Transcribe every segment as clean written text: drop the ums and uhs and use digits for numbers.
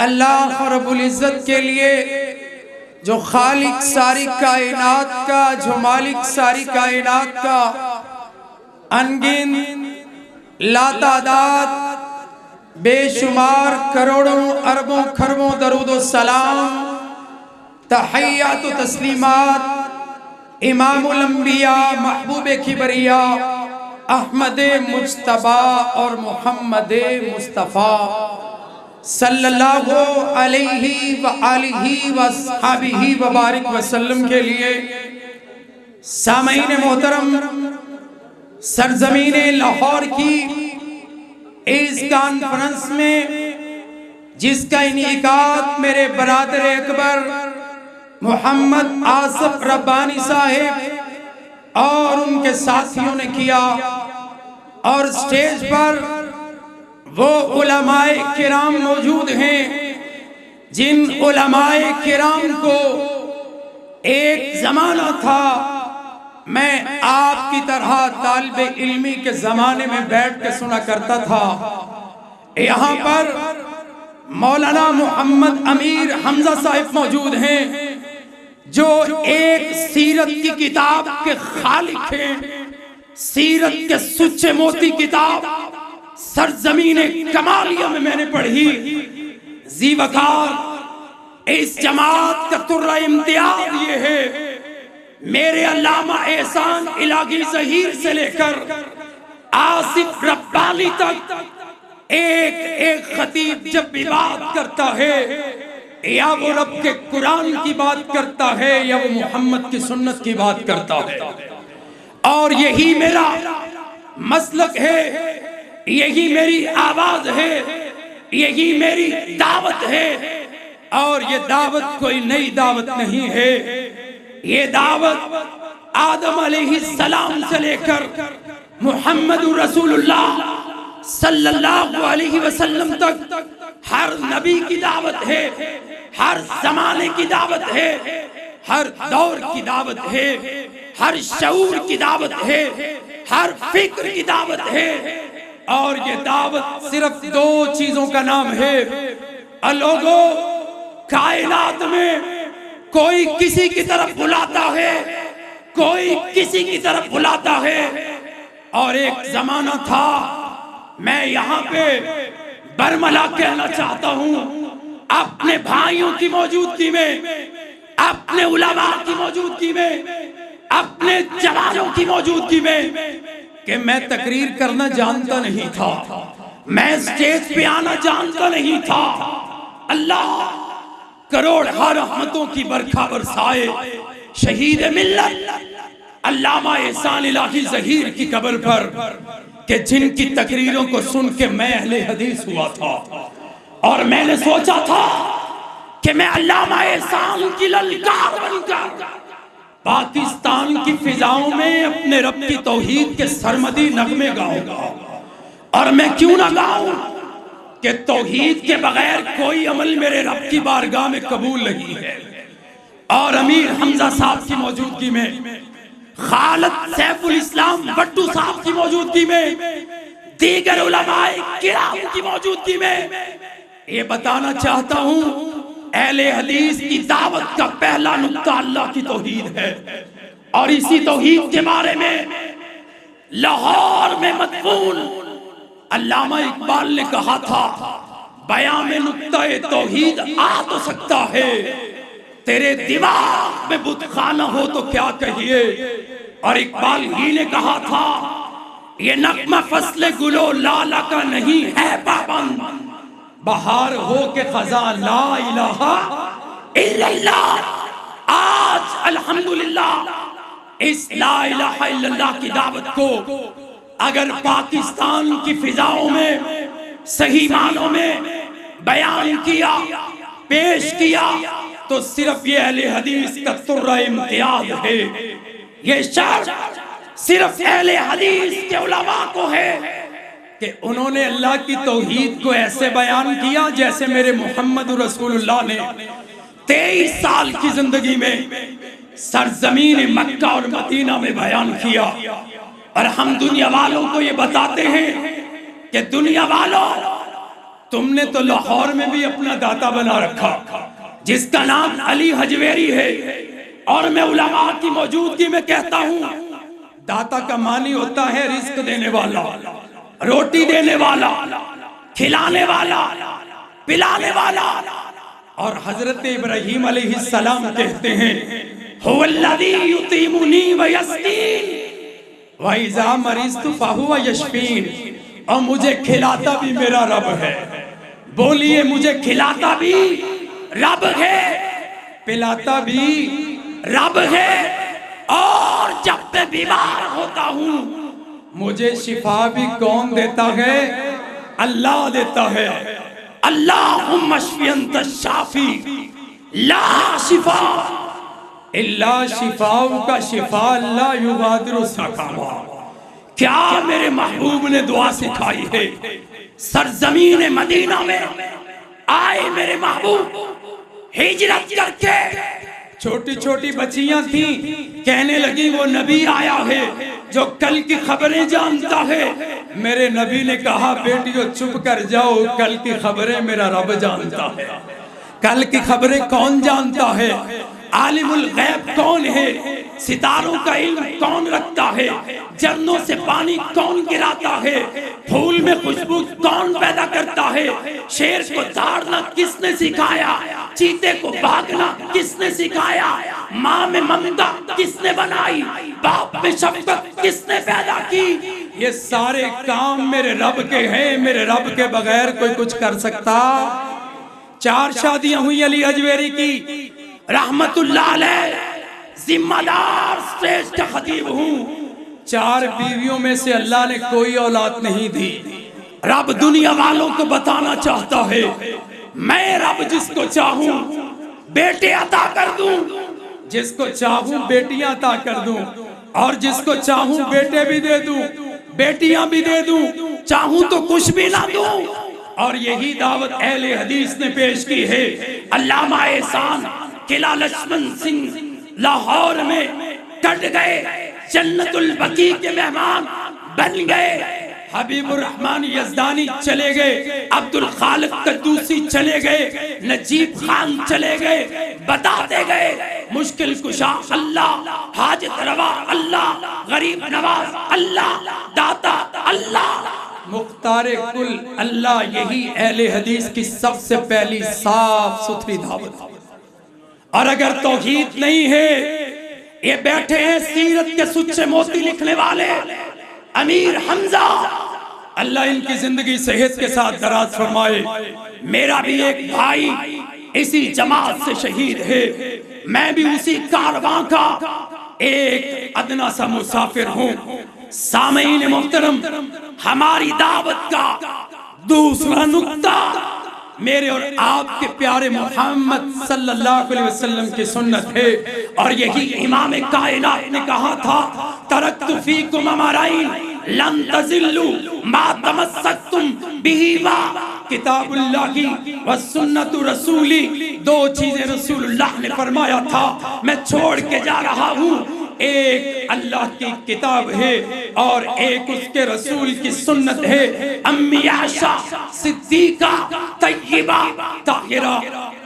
اللہ رب العزت کے لیے جو خالق ساری کائنات کا، جو مالک ساری کائنات کا، انگنت لا تعداد بے شمار کروڑوں اربوں کھربوں درود و سلام، تحیات و تسلیمات امام الانبیاء محبوب کبریا احمد مجتبیٰ اور محمد مصطفیٰ صلی اللہ علیہ وآلہ وصحبہ وبارک وسلم کے لیے سامعین محترم، سرزمین لاہور کی اس کانفرنس میں جس کا انعقاد میرے برادر اکبر محمد آصف ربانی صاحب اور ان کے ساتھیوں نے کیا، اور سٹیج پر وہ علماء کرام موجود ہیں جن علماء کرام کو ایک زمانہ تھا میں آپ کی طرح طالب علمی کے زمانے میں بیٹھ کے سنا کرتا تھا۔ یہاں پر مولانا محمد امیر حمزہ صاحب موجود ہیں جو ایک سیرت کی کتاب کے خالق ہیں، سیرت کے سچے موتی کتاب سرزمین کمالیہ میں نے پڑھی۔ ذی وقار اس جماعت کا ترہ امتیاز یہ ہے، میرے علامہ احسان الہی ظہیر سے لے کر آصف ربانی تک ایک ایک خطیب جب بھی بات کرتا ہے یا وہ رب کے قرآن کی بات کرتا ہے یا وہ محمد کی سنت کی بات کرتا ہے، اور یہی میرا مسلک ہے، یہی میری آواز ہے، یہی میری دعوت ہے۔ اور یہ دعوت کوئی نئی دعوت نہیں ہے، یہ دعوت آدم علیہ السلام سے لے کر محمد رسول اللہ صلی اللہ علیہ وسلم تک ہر نبی کی دعوت ہے، ہر زمانے کی دعوت ہے، ہر دور کی دعوت ہے، ہر شعور کی دعوت ہے، ہر فکر کی دعوت ہے۔ اور یہ دعوت صرف دو چیزوں کا نام ہے، لوگوں کائنات میں کوئی کسی کی طرف بلاتا ہے، کوئی کسی کی طرف بلاتا ہے، اور ایک زمانہ تھا میں یہاں پہ برملا کہنا چاہتا ہوں اپنے بھائیوں کی موجودگی میں، اپنے علماء کی موجودگی میں، اپنے جوانوں کی موجودگی میں، کہ میں تقریر کرنا جانتا نہیں تھا، میں سٹیج پہ آنا جانتا نہیں تھا۔ اللہ کروڑ رحمتوں کی برکھا برسائے شہید ملت علامہ احسان الہی ظہیر کی قبر پر، کہ جن کی تقریروں کو سن کے میں اہل حدیث ہوا تھا، اور میں نے سوچا تھا کہ میں علامہ احسان کی للکار بن کر پاکستان کی فضاؤں میں اپنے رب کی توحید کے سرمدی نغمے گاؤں گا، اور میں کیوں نہ گاؤں کہ توحید کے بغیر کوئی عمل میرے رب کی بارگاہ میں قبول نہیں ہے۔ اور امیر حمزہ صاحب کی موجودگی میں، خالد سیف الاسلام بٹو صاحب کی موجودگی میں، دیگر علماء کرام کی موجودگی میں یہ بتانا چاہتا ہوں اہل حدیث کی دعوت کا پہلا نقطہ اللہ کی توحید ہے، اور اسی توحید کے بارے میں لاہور میں مدفون علامہ اقبال نے کہا تھا، بیان میں نقطہ توحید آ تو سکتا ہے، تیرے دماغ میں بت خانہ ہو تو کیا کہیے۔ اور اقبال ہی نے کہا تھا، یہ نغمہ فصل گلو لالا کا نہیں ہے پابند، بہار ہو کے خزاں لا الہ الا اللہ۔ آج الحمدللہ اس لا الہ الا اللہ کی دعوت کو اگر پاکستان کی فضاؤں میں صحیح معنوں میں بیان کیا، پیش کیا، تو صرف یہ اہل حدیث کا ترہ امتیاز ہے، یہ شرف صرف اہل حدیث کے علماء کو ہے کہ انہوں نے اللہ کی توحید کو ایسے بیان کیا جیسے میرے محمد رسول اللہ نے 23 سال کی زندگی میں سرزمین مکہ اور مدینہ میں بیان کیا۔ اور ہم دنیا والوں کو یہ بتاتے ہیں کہ دنیا والوں تم نے تو لاہور میں بھی اپنا داتا بنا رکھا جس کا نام علی حجویری ہے، اور میں علماء کی موجودگی میں کہتا ہوں داتا کا معنی ہوتا ہے رزق دینے والا، روٹی دینے والا، کھلانے والا، پلانے والا۔ اور حضرت ابراہیم علیہ السلام کہتے ہیں هو الذی یطعمنی ویسقین وَإِذَا مَرِضْتُ فَهُوَ يَشْفِينِ، اور مجھے کھلاتا بھی میرا رب ہے۔ بولیے مجھے کھلاتا بھی رب ہے، پلاتا بھی رب ہے، اور جب میں بیمار ہوتا ہوں مجھے شفا بھی کون دیتا ہے؟ اللہ دیتا ہے۔ اللہم اشفی انت الشافی لا شفا الا شفاء کا شفا لا یغادر سقما۔ کیا میرے محبوب نے دعا سکھائی ہے؟ سرزمین مدینہ میں آئے میرے محبوب ہجرت کر کے، چھوٹی چھوٹی بچیاں تھیں، کہنے لگی وہ نبی آیا ہے جو کل کی خبریں جانتا ہے۔ میرے نبی نے کہا بیٹیوں چپ کر جاؤ، کل کی خبریں میرا رب جانتا ہے۔ کل کی خبریں کون جانتا ہے؟ عالم الغیب کون ہے؟ ستاروں کا علم کون رکھتا ہے؟ جھرنوں سے پانی کون گراتا ہے؟ پھول میں خوشبو کون پیدا کرتا ہے؟ شیر کو دھاڑنا کس نے سکھایا؟ چیتے کو بھاگنا کس نے سکھایا؟ ماں میں ممتا کس نے بنائی؟ باپ میں شفقت کس نے پیدا کی؟ یہ سارے کام میرے رب کے ہیں، میرے رب کے بغیر کوئی کچھ کر سکتا؟ 4 شادیاں ہوئی علی حجویری کی، رحمت اللہ علیہ، ذمہ دار اسٹیج کا خطیب ہوں۔ 4 بیویوں میں سے اللہ نے کوئی اولاد نہیں دی۔ رب دنیا والوں کو بتانا چاہتا ہے میں رب جس کو چاہوں بیٹے عطا کر دوں، جس کو چاہوں بیٹیاں عطا کر دوں، اور جس کو چاہوں بیٹے بھی دے دوں، بیٹیاں بھی دے دوں، چاہوں تو کچھ بھی نہ دوں۔ اور یہی دعوت اہل حدیث نے پیش کی ہے۔ علامہ احسان قلعہ لکشمن سنگھ لاہور میں کٹ گئے، جنت البقیع کے مہمان بن گئے۔ حبیب الرحمن یزدانی چلے گئے، عبد الخالق قدوسی چلے گئے، نجیب خان چلے گئے، بتاتے گئے مشکل کشا اللہ، حاجت روا اللہ، غریب نواز اللہ، داتا اللہ، مختار کل اللہ۔ یہی اہل حدیث کی سب سے پہلی صاف ستھری دعوت۔ اور اگر توحید نہیں ہے، یہ بیٹھے ہیں سیرت کے سچے موتی لکھنے والے امیر حمزہ، اللہ ان کی زندگی صحت کے ساتھ دراز فرمائے۔ میرا بھی ایک بھائی اسی جماعت سے شہید ہے، میں بھی اسی کارواں کا ایک ادنا سا مسافر ہوں۔ سامعین محترم، ہماری دعوت کا دوسرا نقطہ میرے اور آپ کے پیارے محمد صلی اللہ علیہ وسلم کی سنت ہے، اور یہی امام کائنات نے کہا تھا ترکت فیکم امرین لن تضلوا ما تمسکتم بہما، کتاب اللہ و سنت رسولی۔ 2 چیزیں رسول اللہ نے فرمایا تھا میں چھوڑ کے جا رہا ہوں، ایک اللہ کی کتاب ہے اور ایک اس کے رسول کی سنت ہے۔ امی عائشہ صدیقہ طیبہ طاہرہ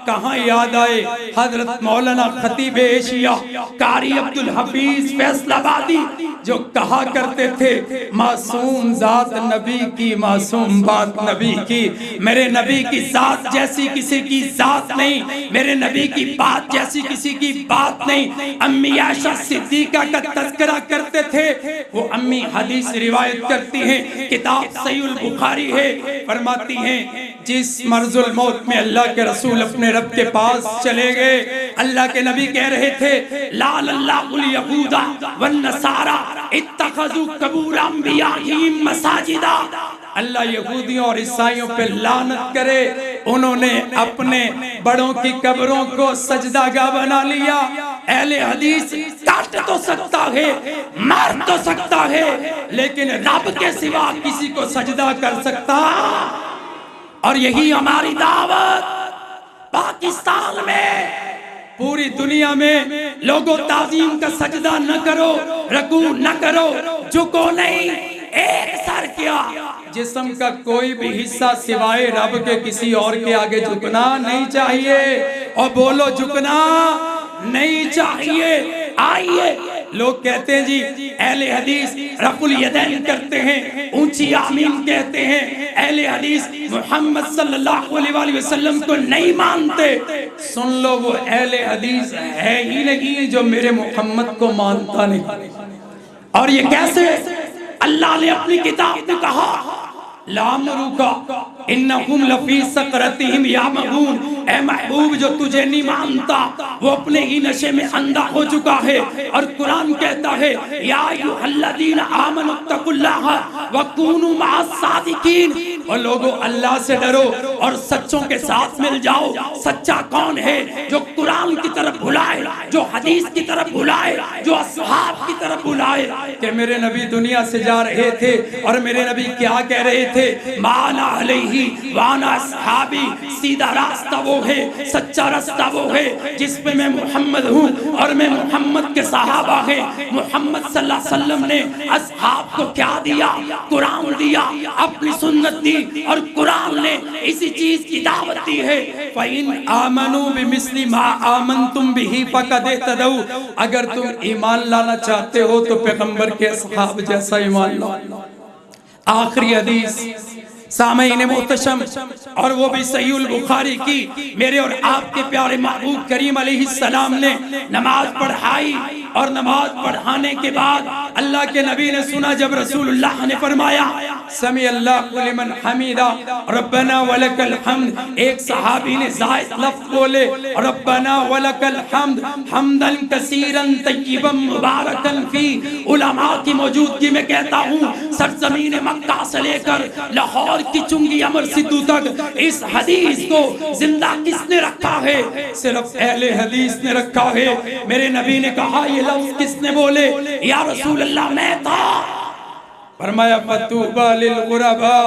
کہاں یاد آئے؟ حضرت مولانا خطیب ایشیا قاری عبدالحفیظ فیصل آبادی جو کہا کرتے تھے معصوم ذات نبی کی، معصوم بات نبی کی، میرے نبی کی ذات جیسی کسی کی ذات نہیں، میرے نبی کی بات جیسی کسی کی بات نہیں۔ امی عائشہ صدیقہ کا تذکرہ کرتے تھے، وہ امی حدیث روایت کرتی ہیں، کتاب صحیح البخاری ہے، فرماتی ہیں جس مرض الموت میں اللہ کے رسول اپنے رب کے پاس چلے گئے، اللہ کے نبی کہہ رہے تھے لعن اللہ الیہود والنصارى اتخذوا قبور انبیائہم مساجدا، اللہ یہودیوں اور عیسائیوں پہ لعنت کرے، انہوں نے اپنے بڑوں کی قبروں کو سجدہ گاہ بنا لیا۔ اہل حدیث کاٹ تو سکتا ہے، مار تو سکتا ہے، لیکن رب کے سوا کسی کو سجدہ کر سکتا؟ اور یہی ہماری دعوت پاکستان میں، پوری دنیا میں لوگوں تعظیم کا سجدہ نہ کرو، رکوع نہ کرو، جھکو نہیں، ایک سر کیا جسم کا کوئی بھی حصہ سوائے رب کے کسی اور کے آگے جھکنا نہیں چاہیے، اور بولو جھکنا نہیں چاہیے۔ آئیے، لوگ کہتے ہیں جی اہل حدیث رفع الیدین کرتے ہیں، اونچی آمین کہتے ہیں، اہل حدیث محمد صلی اللہ علیہ وآلہ وسلم کو نہیں مانتے۔ سن لو، وہ اہل حدیث ہے ہی نہیں جو میرے محمد کو مانتا نہیں۔ اور یہ کیسے؟ اللہ نے اپنی کتاب میں کہا لَعَمْرُكَ إِنَّهُمْ لَفِي سَكْرَتِهِمْ يَعْمَهُونَ، اے محبوب جو تجھے نہیں مانتا وہ اپنے ہی نشے میں اندھا ہو چکا ہے۔ اور قرآن کہتا ہے یا ایھا الذین آمنوا اتقوا اللہ وکونوا مع الصادقین، اور لوگوں اللہ سے ڈرو اور سچوں کے ساتھ مل جاؤ۔ سچا کون ہے؟ جو قرآن کی طرف بلائے، جو حدیث کی طرف بلائے، جو اصحاب کی طرف بلائے۔ کہ میرے نبی دنیا سے جا رہے تھے اور میرے نبی کیا کہہ رہے تھے؟ مانا علیہ وانا اصحابی، سیدھا راستہ وہ ہے، سچا راستہ وہ ہے جس پہ میں محمد ہوں اور میں محمد کے صحابہ ہیں۔ محمد صلی اللہ علیہ وسلم نے اصحاب کو کیا دیا؟ قرآن دیا، اپنی سنت دی، اور قرآن نے اسی چیز کی دعوت دی ہے۔ فَإِنْ آمَنُوا بِمِثْلِ مَا آمَنْتُمْ بِهِ فَقَدْ اهْتَدَوْا، اگر تم ایمان لانا چاہتے ہو تو پیغمبر کے اصحاب جیسا ایمان لاؤ۔ آخری حدیث سامعین محتشم، اور وہ بھی صحیح البخاری کی، میرے اور آپ کے پیارے محبوب کریم علیہ السلام نے نماز پڑھائی، اور نماز پڑھانے کے بعد اللہ کے نبی نے سنا جب رسول اللہ نے فرمایا سمیع اللہ لمن حمیدہ ربنا ولک الحمد، ایک صحابی نے زائد لفظ بولے ربنا ولک الحمد حمدا کثیرا طیبا مبارکا فی۔ علماء کی موجودگی میں کہتا ہوں سرزمین مکہ سے لے کر لاہور کی چنگی امر سدھو تک اس حدیث کو زندہ کس نے رکھا ہے؟ صرف اہل حدیث نے رکھا ہے۔ میرے نبی نے کہا یہ لفظ کس نے بولے؟ یا رسول اللہ میں تھا۔ فرمایا فَطُوبَى لِلْغُرَبَاء،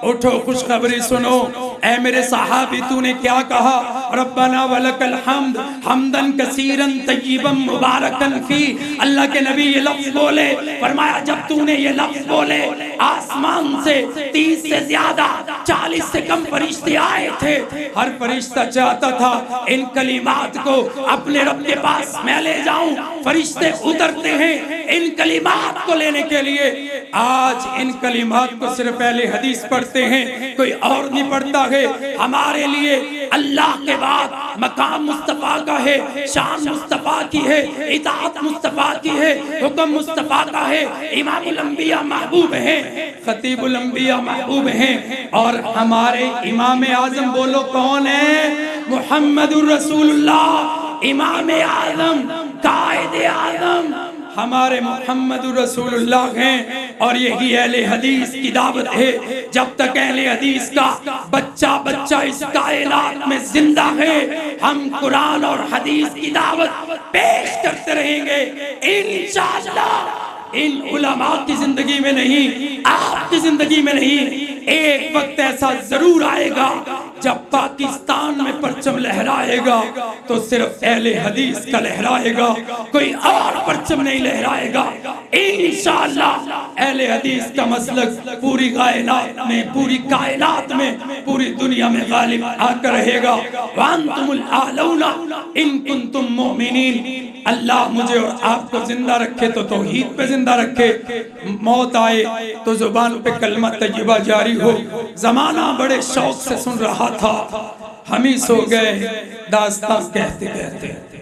اٹھو خوشخبری سنو، اے میرے صحابی تو نے کیا کہا؟ ربنا ولک الحمد حمدا کثیرا طیبا مبارکا فی۔ اللہ کے نبی یہ لفظ بولے، فرمایا جب تو نے یہ لفظ بولے آسمان سے 30 سے زیادہ 40 سے کم فرشتے آئے تھے۔ ہر فرشتہ چاہتا تھا ان کلمات کو اپنے رب کے پاس میں لے جاؤں۔ فرشتے اترتے ہیں ان کلمات کو لینے کے لیے۔ آج ان کلمات کو صرف اہل حدیث پڑھتے ہیں، کوئی اور نہیں پڑھتا ہے۔ ہمارے لیے اللہ کے بعد مقام مصطفیٰ کا ہے، شان مصطفیٰ کی ہے، اطاعت مصطفیٰ کی ہے، حکم مصطفیٰ کا ہے۔ امام الانبیاء محبوب ہیں، خطیب الانبیاء محبوب ہیں، اور ہمارے امام اعظم بولو کون ہے؟ محمد الرسول اللہ، امام اعظم، قائد اعظم ہمارے محمد رسول اللہ ہیں۔ اور یہی اہل حدیث کی دعوت ہے۔ جب تک اہل حدیث کا بچہ اس کائنات میں زندہ ہے ہم قرآن اور حدیث کی دعوت پیش کرتے رہیں گے انشاءاللہ۔ ان علماء کی زندگی میں نہیں، آپ کی زندگی میں نہیں، ایک وقت ایسا ضرور آئے گا جب پاکستان میں پرچم لہرائے گا تو صرف اہل حدیث کا لہرائے گا، کوئی اور پرچم نہیں لہرائے گا انشاءاللہ۔ اہل حدیث کا مسلک پوری کائنات میں، پوری کائنات میں، پوری دنیا میں غالب آ کر رہے گا۔ وَأَنْتُمُ الْأَعْلَوْنَ إِن كُنْتُم مُؤْمِنِينَ۔ اللہ مجھے اور آپ کو زندہ رکھے تو توحید پہ زندہ رکھے، موت آئے تو زبان پہ کلمہ طیبہ جاری ہو۔ زمانہ بڑے شوق سے سن رہا تھا، ہم ہی سو گئے داستان کہتے کہتے۔